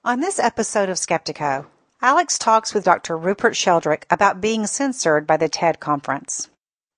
On this episode of Skeptiko, Alex talks with Dr. Rupert Sheldrake about being censored by the TED conference.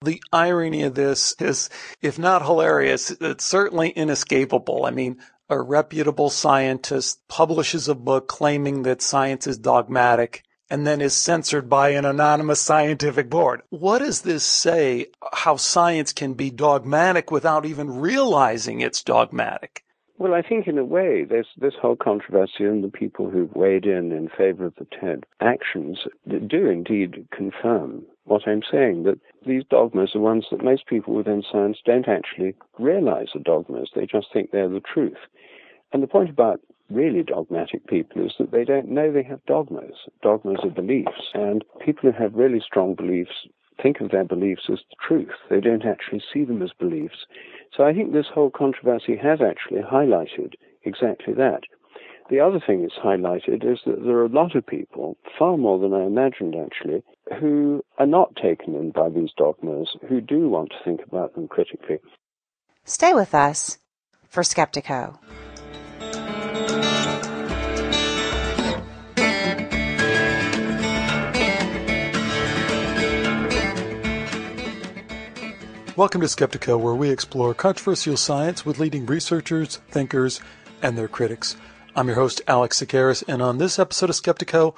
The irony of this is, if not hilarious, it's certainly inescapable. I mean, a reputable scientist publishes a book claiming that science is dogmatic and then is censored by an anonymous scientific board. What does this say how science can be dogmatic without even realizing it's dogmatic? Well, I think in a way, there's this whole controversy, and the people who've weighed in favor of the TED actions do indeed confirm what I'm saying, that these dogmas are ones that most people within science don't actually realize are dogmas. They just think they're the truth. And the point about really dogmatic people is that they don't know they have dogmas. Dogmas are beliefs, and people who have really strong beliefs think of their beliefs as the truth. They don't actually see them as beliefs. So I think this whole controversy has actually highlighted exactly that. The other thing it's highlighted is that there are a lot of people, far more than I imagined actually, who are not taken in by these dogmas, who do want to think about them critically. Stay with us for Skeptiko. Welcome to Skeptiko, where we explore controversial science with leading researchers, thinkers, and their critics. I'm your host, Alex Tsakiris, and on this episode of Skeptiko,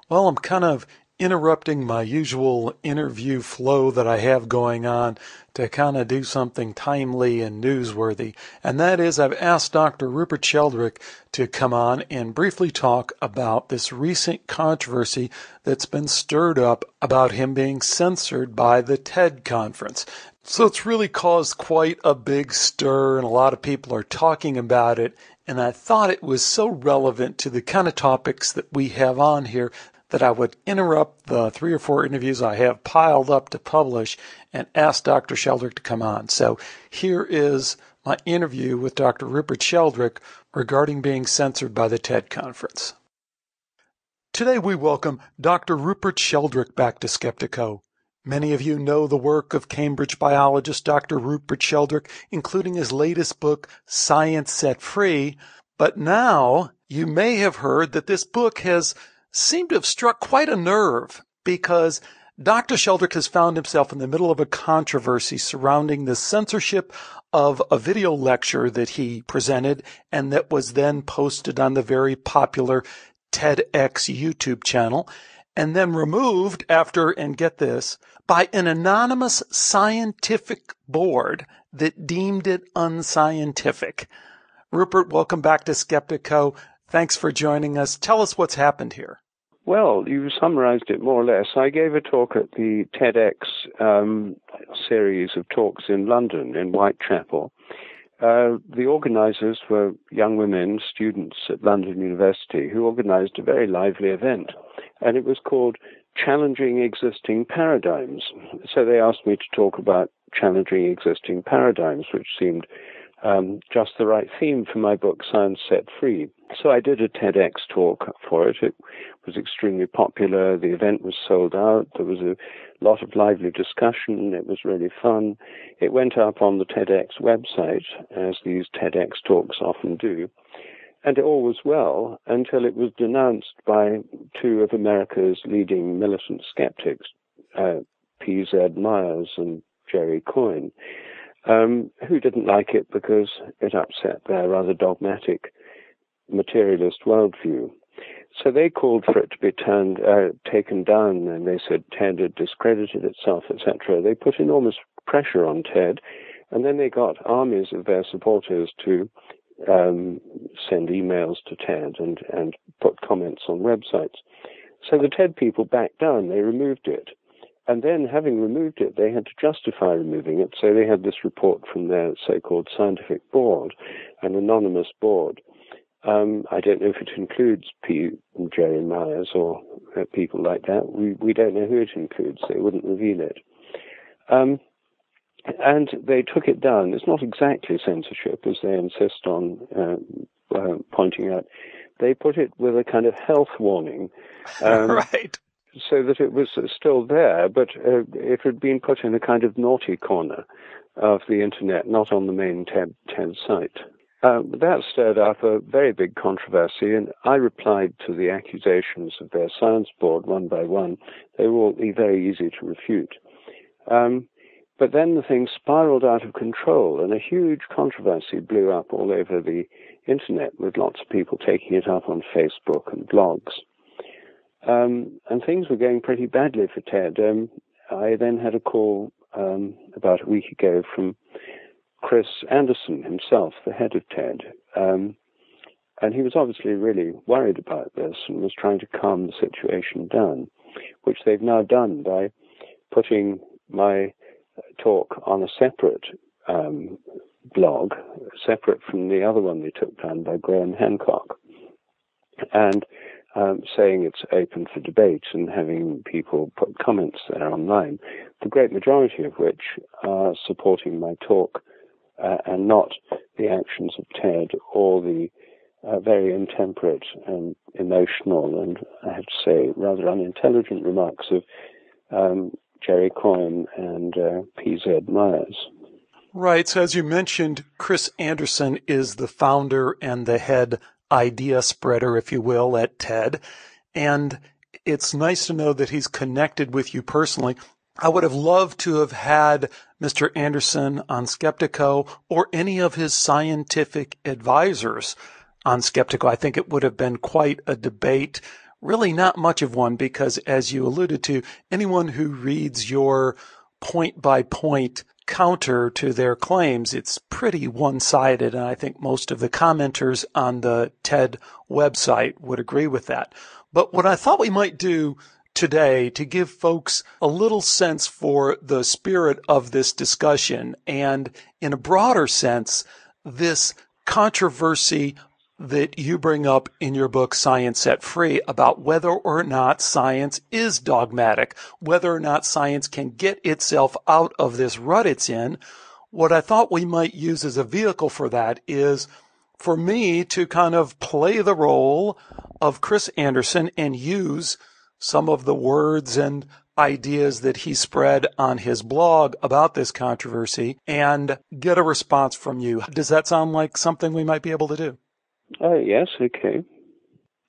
well, I'm kind of interrupting my usual interview flow that I have going on to kind of do something timely and newsworthy. And that is, I've asked Dr. Rupert Sheldrake to come on and briefly talk about this recent controversy that's been stirred up about him being censored by the TED conference. So it's really caused quite a big stir, and a lot of people are talking about it. And I thought it was so relevant to the kind of topics that we have on here that I would interrupt the 3 or 4 interviews I have piled up to publish and ask Dr. Sheldrake to come on. So here is my interview with Dr. Rupert Sheldrake regarding being censored by the TED conference. Today we welcome Dr. Rupert Sheldrake back to Skeptiko. Many of you know the work of Cambridge biologist Dr. Rupert Sheldrake, including his latest book, Science Set Free. But now you may have heard that this book has seemed to have struck quite a nerve, because Dr. Sheldrake has found himself in the middle of a controversy surrounding the censorship of a video lecture that he presented and that was then posted on the very popular TEDx YouTube channel, and then removed after, and get this, by an anonymous scientific board that deemed it unscientific. Rupert, welcome back to Skeptiko. Thanks for joining us. Tell us what's happened here. Well, you summarized it more or less. I gave a talk at the TEDx series of talks in London, in Whitechapel. The organizers were young women, students at London University, who organized a very lively event. And it was called Challenging Existing Paradigms. So they asked me to talk about challenging existing paradigms, which seemed just the right theme for my book, Science Set Free. So I did a TEDx talk for it. It was extremely popular. The event was sold out. There was a lot of lively discussion. It was really fun. It went up on the TEDx website, as these TEDx talks often do. And all was well until it was denounced by 2 of America's leading militant skeptics, P.Z. Myers and Jerry Coyne, who didn't like it because it upset their rather dogmatic materialist worldview. So they called for it to be taken down, and they said TED had discredited itself, etc. They put enormous pressure on TED, and then they got armies of their supporters to send emails to TED and put comments on websites. So the TED people backed down. They removed it. And then, having removed it, they had to justify removing it. So they had this report from their so-called scientific board, an anonymous board. I don't know if it includes Jerry Myers or people like that. We don't know who it includes. They wouldn't reveal it. And they took it down. It's not exactly censorship, as they insist on pointing out. They put it with a kind of health warning. Right. So that it was still there, but it had been put in a kind of naughty corner of the internet, not on the main TED site. That stirred up a very big controversy, and I replied to the accusations of their science board one by one. They were all very easy to refute. But then the thing spiraled out of control, and a huge controversy blew up all over the internet, with lots of people taking it up on Facebook and blogs. And things were going pretty badly for TED. I then had a call about a week ago from Chris Anderson himself, the head of TED. And he was obviously really worried about this and was trying to calm the situation down, which they've now done by putting my talk on a separate blog, separate from the other one they took down by Graham Hancock, and saying it's open for debate and having people put comments there online, the great majority of which are supporting my talk and not the actions of TED or the very intemperate and emotional and, I have to say, rather unintelligent remarks of Jerry Coyne and P.Z. Myers. Right. So as you mentioned, Chris Anderson is the founder and the head idea spreader, if you will, at TED. And it's nice to know that he's connected with you personally. I would have loved to have had Mr. Anderson on Skeptiko or any of his scientific advisors on Skeptiko. I think it would have been quite a debate. Really not much of one because, as you alluded to, anyone who reads your point-by-point counter to their claims, it's pretty one-sided, and I think most of the commenters on the TED website would agree with that. But what I thought we might do today to give folks a little sense for the spirit of this discussion and, in a broader sense, this controversy that you bring up in your book, Science Set Free, about whether or not science is dogmatic, whether or not science can get itself out of this rut it's in. What I thought we might use as a vehicle for that is for me to kind of play the role of Chris Anderson and use some of the words and ideas that he spread on his blog about this controversy and get a response from you. Does that sound like something we might be able to do? Yes, okay.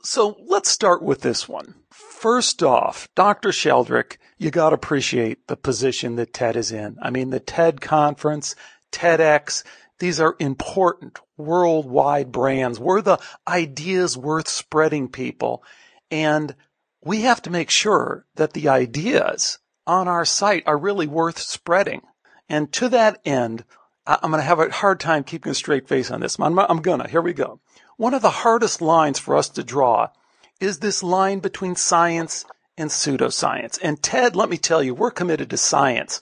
So let's start with this one. First off, Dr. Sheldrake, you got to appreciate the position that TED is in. I mean, the TED conference, TEDx, these are important worldwide brands. We're the ideas worth spreading people. And we have to make sure that the ideas on our site are really worth spreading. And to that end, I'm going to have a hard time keeping a straight face on this. Here we go. One of the hardest lines for us to draw is this line between science and pseudoscience. And TED, let me tell you, we're committed to science,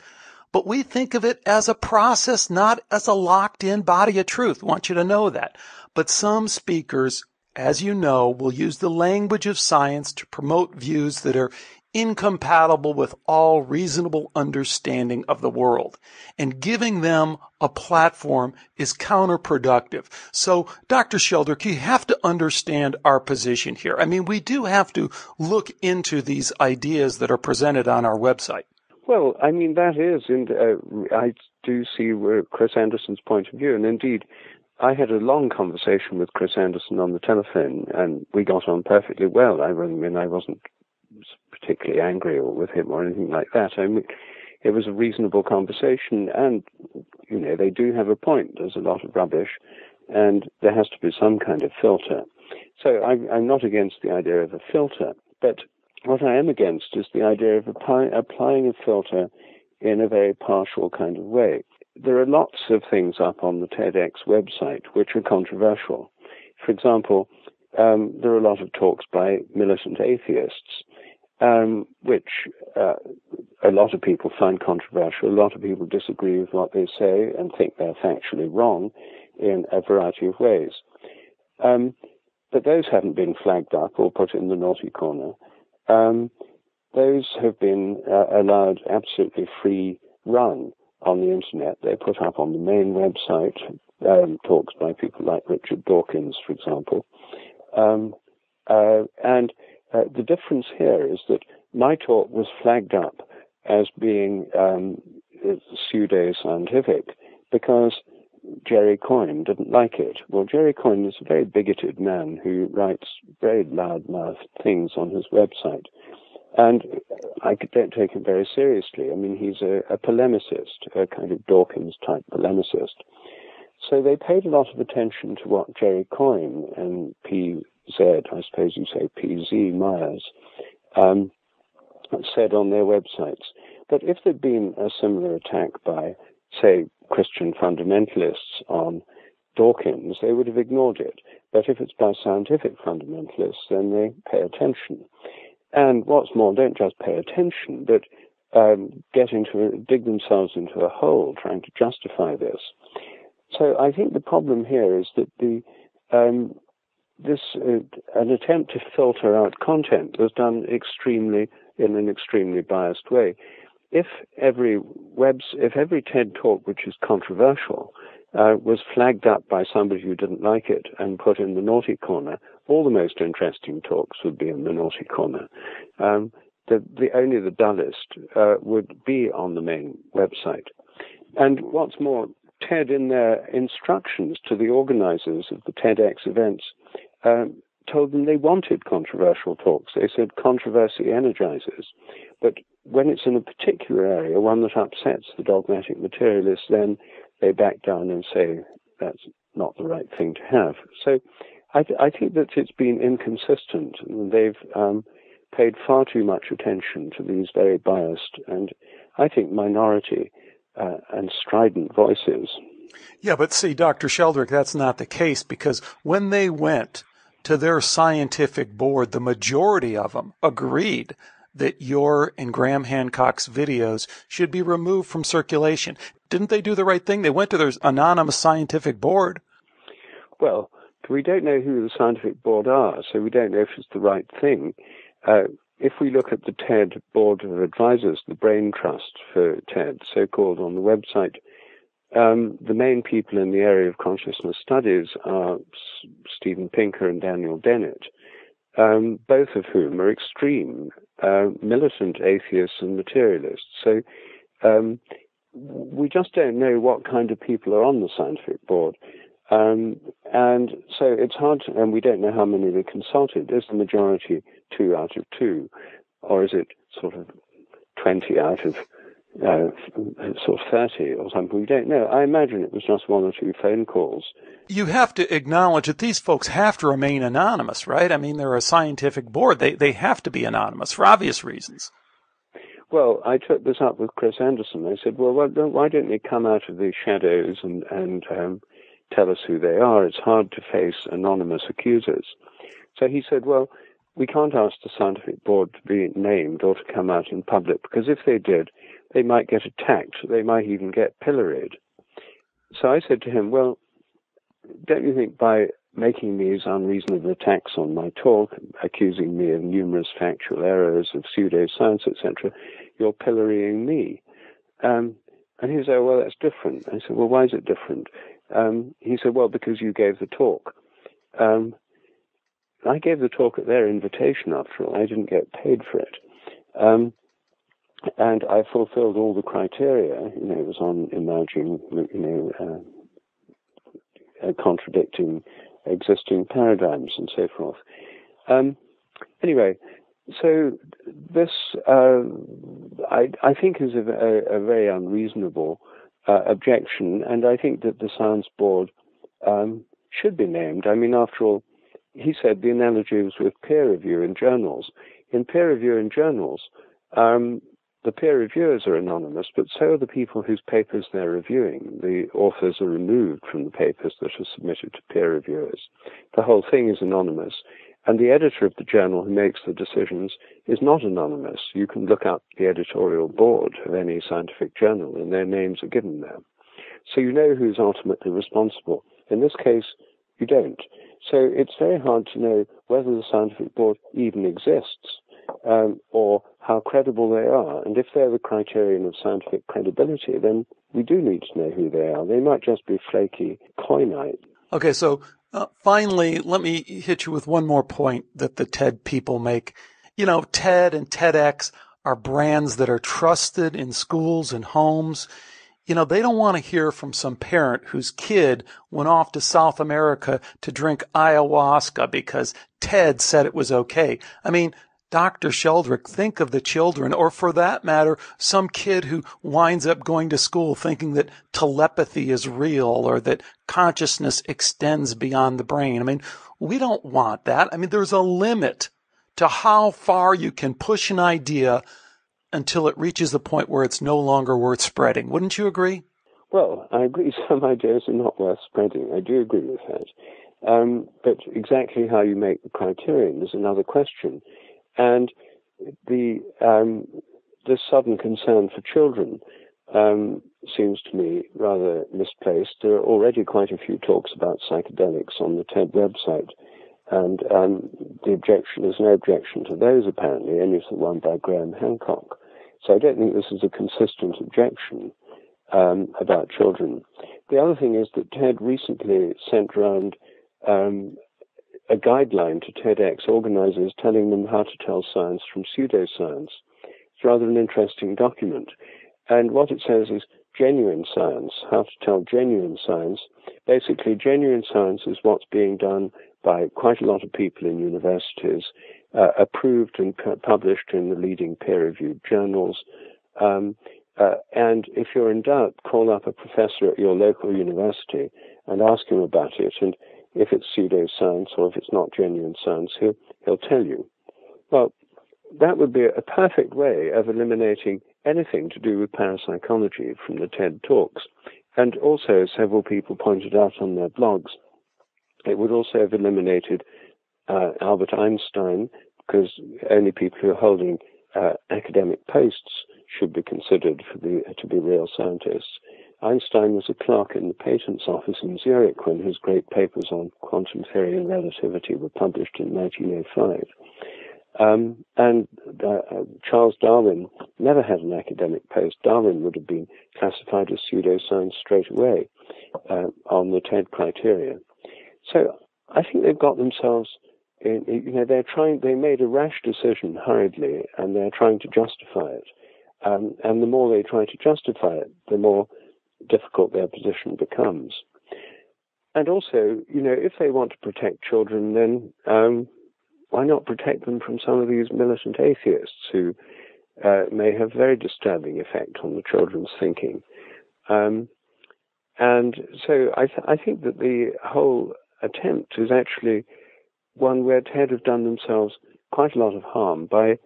but we think of it as a process, not as a locked-in body of truth. I want you to know that. But some speakers, as you know, will use the language of science to promote views that are incompatible with all reasonable understanding of the world. And giving them a platform is counterproductive. So, Dr. Sheldrake, you have to understand our position here. I mean, we do have to look into these ideas that are presented on our website. Well, I mean, that is, I do see Chris Anderson's point of view, and indeed, I had a long conversation with Chris Anderson on the telephone, and we got on perfectly well. I mean, I wasn't particularly angry with him or anything like that. I mean, it was a reasonable conversation, and, you know, they do have a point. There's a lot of rubbish, and there has to be some kind of filter. So I'm not against the idea of a filter, but what I am against is the idea of applying a filter in a very partial kind of way. There are lots of things up on the TEDx website which are controversial. For example, there are a lot of talks by militant atheists, which a lot of people find controversial. A lot of people disagree with what they say and think they're factually wrong in a variety of ways. But those haven't been flagged up or put in the naughty corner. Those have been allowed absolutely free run on the internet. They're put up on the main website, talks by people like Richard Dawkins, for example. And the difference here is that my talk was flagged up as being pseudo-scientific because Jerry Coyne didn't like it. Well, Jerry Coyne is a very bigoted man who writes very loud-mouthed things on his website. And I don't take him very seriously. I mean, he's a polemicist, a kind of Dawkins-type polemicist. So they paid a lot of attention to what Jerry Coyne and PZ, I suppose you say PZ Myers, said on their websites. But if there'd been a similar attack by, say, Christian fundamentalists on Dawkins, they would have ignored it. But if it's by scientific fundamentalists, then they pay attention. And what's more, don't just pay attention, but dig themselves into a hole trying to justify this. So I think the problem here is that an attempt to filter out content was done in an extremely biased way. If every TED talk which is controversial was flagged up by somebody who didn't like it and put in the naughty corner, all the most interesting talks would be in the naughty corner. Only the dullest would be on the main website. And what's more, TED, in their instructions to the organizers of the TEDx events, told them they wanted controversial talks. They said controversy energizes. But when it's in a particular area, one that upsets the dogmatic materialists, then they back down and say that's not the right thing to have. So I think that it's been inconsistent. They've paid far too much attention to these very biased and, I think, minority and strident voices. Yeah, but see, Dr. Sheldrake, that's not the case, because when they went to their scientific board, the majority of them agreed that your and Graham Hancock's videos should be removed from circulation. Didn't they do the right thing? They went to their anonymous scientific board. Well, we don't know who the scientific board are, so we don't know if it's the right thing. If we look at the TED Board of Advisors, the Brain Trust for TED, so-called on the website, the main people in the area of consciousness studies are Steven Pinker and Daniel Dennett, both of whom are extreme, militant atheists and materialists. So we just don't know what kind of people are on the scientific board. And so it's hard to, and we don't know how many they consulted. Is the majority 2 out of 2? Or is it sort of 20 out of sort of 30 or something? We don't know. I imagine it was just 1 or 2 phone calls. You have to acknowledge that these folks have to remain anonymous, right? I mean, they're a scientific board. They have to be anonymous for obvious reasons. Well, I took this up with Chris Anderson. I said, well, why don't they come out of the shadows and tell us who they are? It's hard to face anonymous accusers. So he said, well, we can't ask the scientific board to be named or to come out in public, because if they did, they might get attacked. They might even get pilloried. So I said to him, well, don't you think by making these unreasonable attacks on my talk, accusing me of numerous factual errors, of pseudoscience, etc., you're pillorying me? And he said, well, that's different. I said, well, why is it different? He said, well, because you gave the talk. I gave the talk at their invitation, after all. I didn't get paid for it. And I fulfilled all the criteria. You know, it was on emerging, contradicting existing paradigms and so forth. Anyway, so this, I think, is a very unreasonable objection, and I think that the Science Board should be named. I mean, after all, he said the analogy was with peer review in journals. In peer review in journals, the peer reviewers are anonymous, but so are the people whose papers they're reviewing. The authors are removed from the papers that are submitted to peer reviewers. The whole thing is anonymous. And the editor of the journal who makes the decisions is not anonymous. You can look up the editorial board of any scientific journal, and their names are given there. So you know who's ultimately responsible. In this case, you don't. So it's very hard to know whether the scientific board even exists, or how credible they are. And if they're the criterion of scientific credibility, then we do need to know who they are. They might just be flaky coinite. Okay, so finally, let me hit you with one more point that the TED people make. You know, TED and TEDx are brands that are trusted in schools and homes. they don't want to hear from some parent whose kid went off to South America to drink ayahuasca because TED said it was okay. I mean, Dr. Sheldrake, think of the children, or for that matter, some kid who winds up going to school thinking that telepathy is real or that consciousness extends beyond the brain. I mean, we don't want that. I mean, there's a limit to how far you can push an idea until it reaches the point where it's no longer worth spreading. Wouldn't you agree? Well, I agree some ideas are not worth spreading. I do agree with that. But exactly how you make the criterion is another question. And the sudden concern for children seems to me rather misplaced. There are already quite a few talks about psychedelics on the TED website, and the objection is no objection to those, apparently, only to the one by Graham Hancock. So I don't think this is a consistent objection about children. The other thing is that TED recently sent around a guideline to TEDx organizers telling them how to tell science from pseudoscience. It's rather an interesting document. And what it says is genuine science, how to tell genuine science. Basically, genuine science is what's being done by quite a lot of people in universities, approved and published in the leading peer-reviewed journals. And if you're in doubt, call up a professor at your local university and ask him about it. And if it's pseudoscience or if it's not genuine science, he'll tell you. Well, that would be a perfect way of eliminating anything to do with parapsychology from the TED Talks. And also, as several people pointed out on their blogs, it would also have eliminated Albert Einstein, because only people who are holding academic posts should be considered to be real scientists. Einstein was a clerk in the patents office in Zurich when his great papers on quantum theory and relativity were published in 1905. And Charles Darwin never had an academic post. Darwin would have been classified as pseudoscience straight away on the TED criteria. So I think they've got themselves in, they made a rash decision hurriedly, and they're trying to justify it. And the more they try to justify it, the more difficult their position becomes. And also, if they want to protect children, then why not protect them from some of these militant atheists who may have very disturbing effect on the children's thinking? And so I think that the whole attempt is actually one where TED have done themselves quite a lot of harm by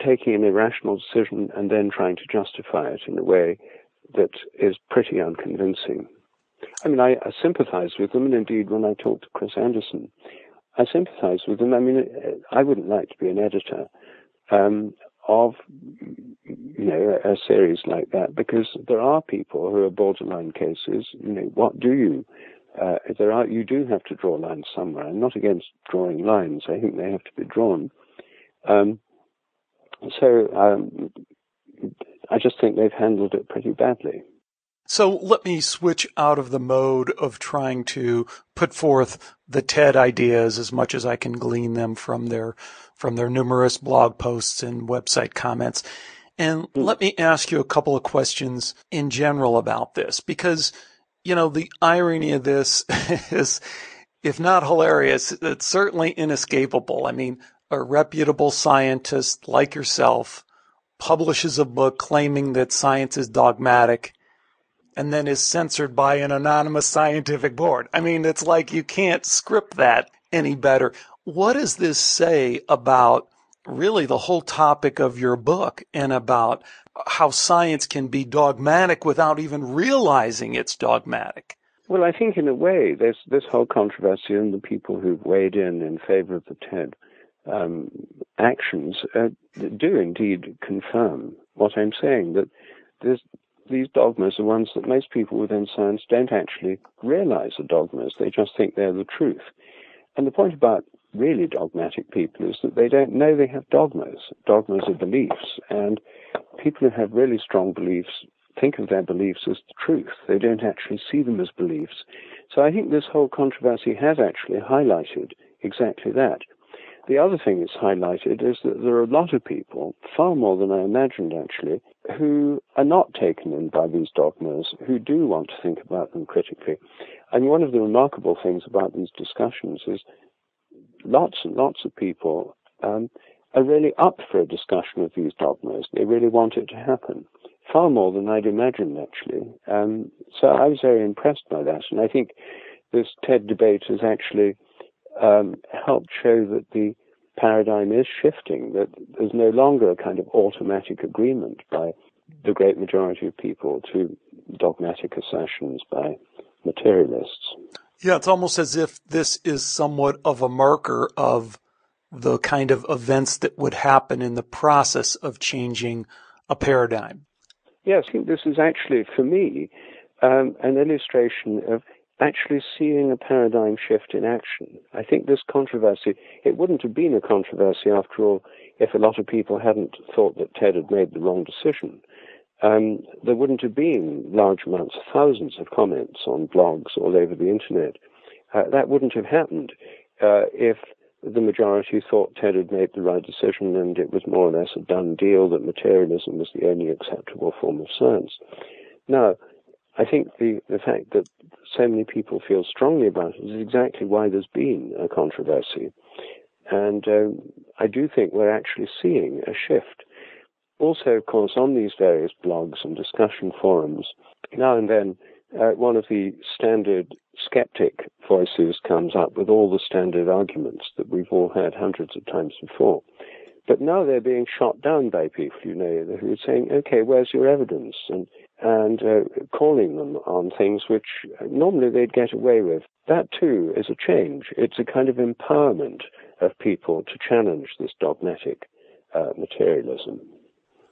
taking an irrational decision and then trying to justify it in a way that is pretty unconvincing. I mean, I sympathize with them, and indeed, when I talked to Chris Anderson, I sympathize with them. I mean, I wouldn't like to be an editor of, a series like that, because there are people who are borderline cases. What do you? You do have to draw lines somewhere. I'm not against drawing lines. I think they have to be drawn. I just think they've handled it pretty badly. So let me switch out of the mode of trying to put forth the TED ideas as much as I can glean them from their numerous blog posts and website comments. And let me ask you a couple of questions in general about this, because, the irony of this is, if not hilarious, it's certainly inescapable. I mean, a reputable scientist like yourself publishes a book claiming that science is dogmatic and then is censored by an anonymous scientific board. I mean, it's like you can't script that any better. What does this say about really the whole topic of your book and about how science can be dogmatic without even realizing it's dogmatic? Well, I think in a way, there's this whole controversy, and the people who've weighed in favor of the TED actions do indeed confirm what I'm saying, that these dogmas are ones that most people within science don't actually realize are dogmas. They just think they're the truth. And the point about really dogmatic people is that they don't know they have dogmas. Dogmas are beliefs, and people who have really strong beliefs think of their beliefs as the truth. They don't actually see them as beliefs. So I think this whole controversy has actually highlighted exactly that. The other thing it's highlighted is that there are a lot of people, far more than I imagined actually, who are not taken in by these dogmas, who do want to think about them critically. And one of the remarkable things about these discussions is lots and lots of people are really up for a discussion of these dogmas. They really want it to happen, far more than I'd imagined, actually. So I was very impressed by that. And I think this TED debate has actually helped show that the paradigm is shifting, that there's no longer a kind of automatic agreement by the great majority of people to dogmatic assertions by materialists. Yeah, it's almost as if this is somewhat of a marker of the kind of events that would happen in the process of changing a paradigm. Yes, I think this is actually, for me, an illustration of actually seeing a paradigm shift in action. I think this controversy, it wouldn't have been a controversy after all if a lot of people hadn't thought that TED had made the wrong decision. There wouldn't have been large amounts, thousands of comments on blogs all over the internet. That wouldn't have happened if the majority thought TED had made the right decision and it was more or less a done deal that materialism was the only acceptable form of science. Now, I think the fact that so many people feel strongly about it is exactly why there's been a controversy. And I do think we're actually seeing a shift. Also, of course, on these various blogs and discussion forums, now and then one of the standard skeptic voices comes up with all the standard arguments that we've all heard hundreds of times before. But now they're being shot down by people, who are saying, okay, where's your evidence? And calling them on things which normally they'd get away with. That, too, is a change. It's a kind of empowerment of people to challenge this dogmatic materialism.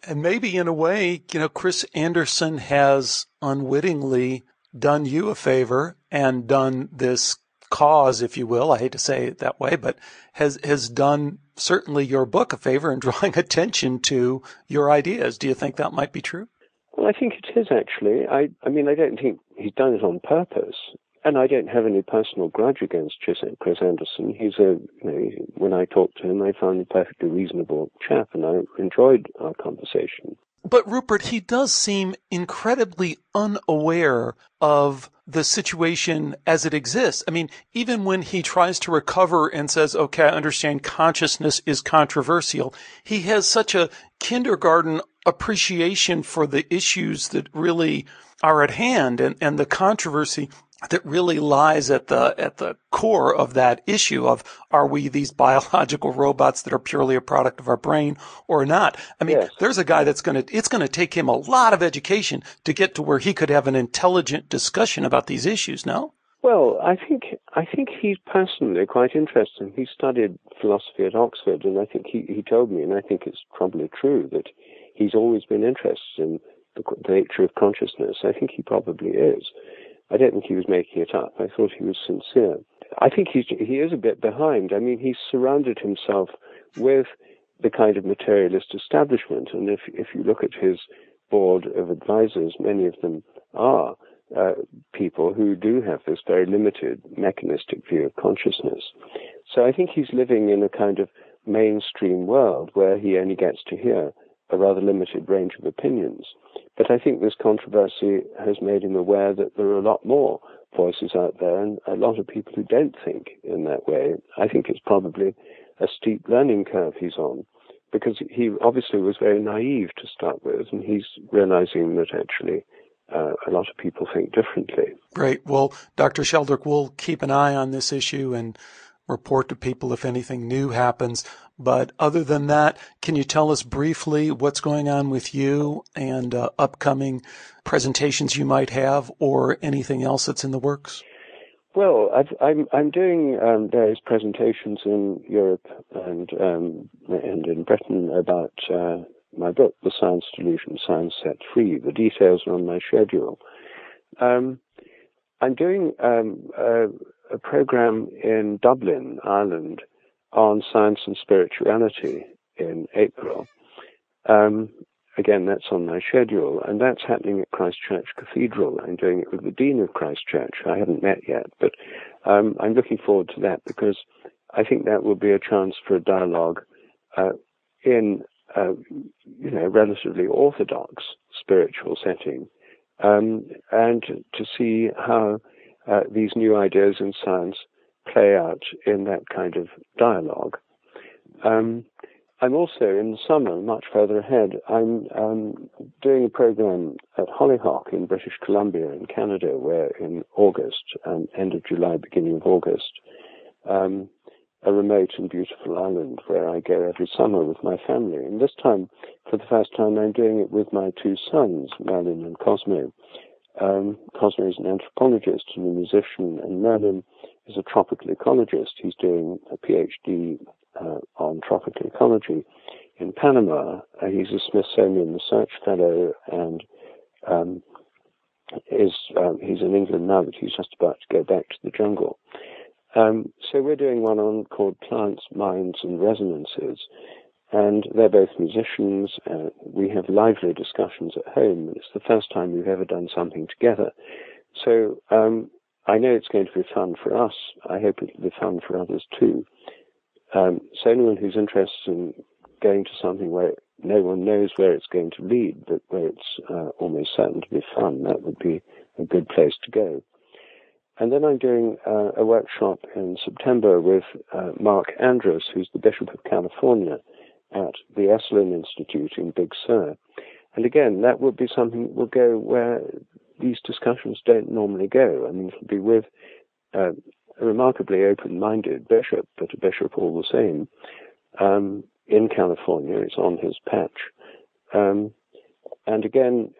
And maybe in a way, Chris Anderson has unwittingly done you a favor and done this cause, if you will, I hate to say it that way, but has done certainly your book a favor in drawing attention to your ideas. Do you think that might be true? Well, I think it is, actually. I mean, I don't think he's done it on purpose. And I don't have any personal grudge against Chris Anderson. When I talked to him, I found him a perfectly reasonable chap, and I enjoyed our conversation. But Rupert, he does seem incredibly unaware of the situation as it exists. I mean, even when he tries to recover and says, okay, I understand consciousness is controversial, he has such a kindergarten appreciation for the issues that really are at hand and the controversy that really lies at the core of that issue of, are we these biological robots that are purely a product of our brain or not? I mean, yes. There's a guy it's going to take him a lot of education to get to where he could have an intelligent discussion about these issues, no? Well, I think he's personally quite interesting. He studied philosophy at Oxford, and I think he told me, and I think it's probably true, that he's always been interested in the nature of consciousness. I think he probably is. I don't think he was making it up. I thought he was sincere. I think he is a bit behind. I mean, he's surrounded himself with the kind of materialist establishment, and if you look at his board of advisors, many of them are people who do have this very limited mechanistic view of consciousness. So I think he's living in a kind of mainstream world where he only gets to hear a rather limited range of opinions. But I think this controversy has made him aware that there are a lot more voices out there and a lot of people who don't think in that way. I think it's probably a steep learning curve he's on, because he obviously was very naive to start with, and he's realizing that actually a lot of people think differently. Great. Well, Dr. Sheldrake, we'll keep an eye on this issue and report to people if anything new happens. But other than that, can you tell us briefly what's going on with you and upcoming presentations you might have, or anything else that's in the works? Well, I'm doing various presentations in Europe and in Britain about my book, The Science Delusion, Science Set Free. The details are on my schedule. I'm doing a program in Dublin, Ireland, on science and spirituality in April. Again, that's on my schedule, and that's happening at Christ Church Cathedral. I'm doing it with the Dean of Christ Church. I haven't met yet, but I'm looking forward to that, because I think that will be a chance for a dialogue in relatively orthodox spiritual setting, and to see how these new ideas in science play out in that kind of dialogue. I'm also, in the summer, much further ahead, I'm doing a program at Hollyhock in British Columbia in Canada, where in August, end of July, beginning of August, a remote and beautiful island where I go every summer with my family. And this time, for the first time, I'm doing it with my two sons, Merlin and Cosmo. Cosmo is an anthropologist and a musician, and Merlin is a tropical ecologist. He's doing a PhD on tropical ecology in Panama. He's a Smithsonian Research Fellow, and he's in England now, but he's just about to go back to the jungle. So we're doing one called Plants, Minds, and Resonances, and they're both musicians. We have lively discussions at home, and it's the first time we've ever done something together. So I know it's going to be fun for us. I hope it'll be fun for others too. So anyone who's interested in going to something where no one knows where it's going to lead, but where it's almost certain to be fun, that would be a good place to go. And then I'm doing a workshop in September with Mark Andrus, who's the Bishop of California, at the Esalen Institute in Big Sur. And again, that would be something that will go where these discussions don't normally go. I mean, it'll be with a remarkably open-minded bishop, but a bishop all the same, in California. It's on his patch. And again,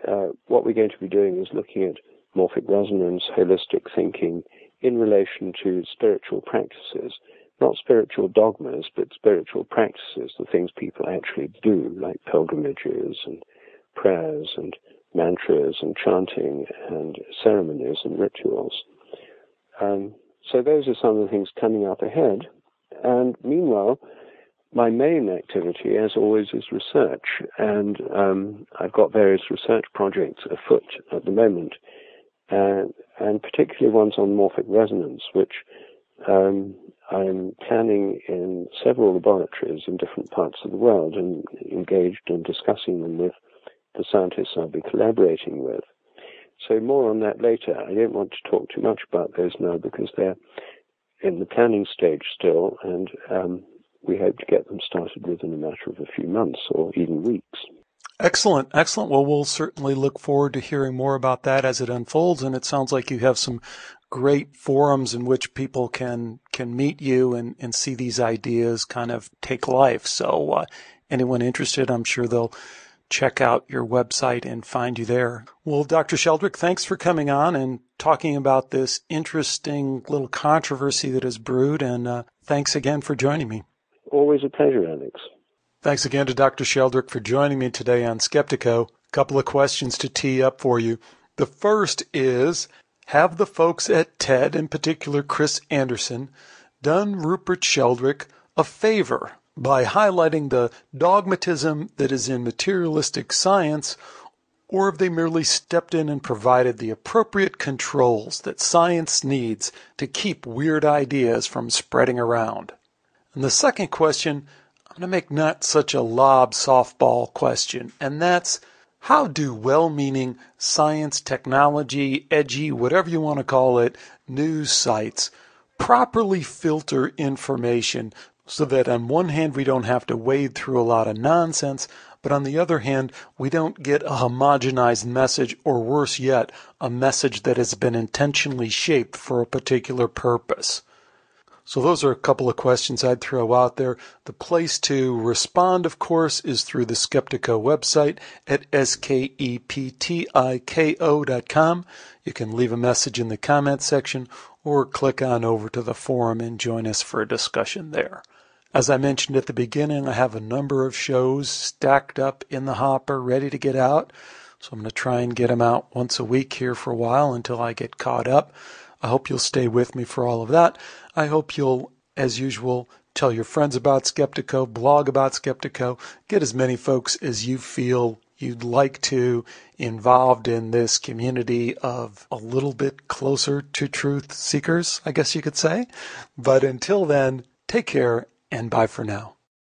what we're going to be doing is looking at morphic resonance, holistic thinking in relation to spiritual practices, not spiritual dogmas, but spiritual practices, the things people actually do, like pilgrimages and prayers and mantras and chanting and ceremonies and rituals. So those are some of the things coming up ahead. And meanwhile, my main activity, as always, is research. And I've got various research projects afoot at the moment, and particularly ones on morphic resonance, which I'm planning in several laboratories in different parts of the world and engaged in discussing them with the scientists I'll be collaborating with. So more on that later. I don't want to talk too much about those now because they're in the planning stage still, and we hope to get them started within a matter of a few months or even weeks. Excellent, excellent. Well, we'll certainly look forward to hearing more about that as it unfolds, and it sounds like you have some great forums in which people can meet you and see these ideas kind of take life. So anyone interested, I'm sure they'll check out your website and find you there. Well, Dr. Sheldrake, thanks for coming on and talking about this interesting little controversy that has brewed, and thanks again for joining me. Always a pleasure, Alex. Thanks again to Dr. Sheldrake for joining me today on Skeptiko. A couple of questions to tee up for you. The first is, have the folks at TED, in particular Chris Anderson, done Rupert Sheldrake a favor by highlighting the dogmatism that is in materialistic science, or have they merely stepped in and provided the appropriate controls that science needs to keep weird ideas from spreading around? And the second question, I'm going to make not such a lob softball question, and that's, how do well-meaning science, technology, edgy, whatever you want to call it, news sites properly filter information so that on one hand we don't have to wade through a lot of nonsense, but on the other hand we don't get a homogenized message, or worse yet, a message that has been intentionally shaped for a particular purpose? So those are a couple of questions I'd throw out there. The place to respond, of course, is through the Skeptiko website at skeptiko.com. You can leave a message in the comments section or click on over to the forum and join us for a discussion there. As I mentioned at the beginning, I have a number of shows stacked up in the hopper ready to get out. So I'm going to try and get them out once a week here for a while until I get caught up. I hope you'll stay with me for all of that. I hope you'll, as usual, tell your friends about Skeptiko, blog about Skeptiko, get as many folks as you feel you'd like to involved in this community of a little bit closer to truth seekers, I guess you could say. But until then, take care and bye for now.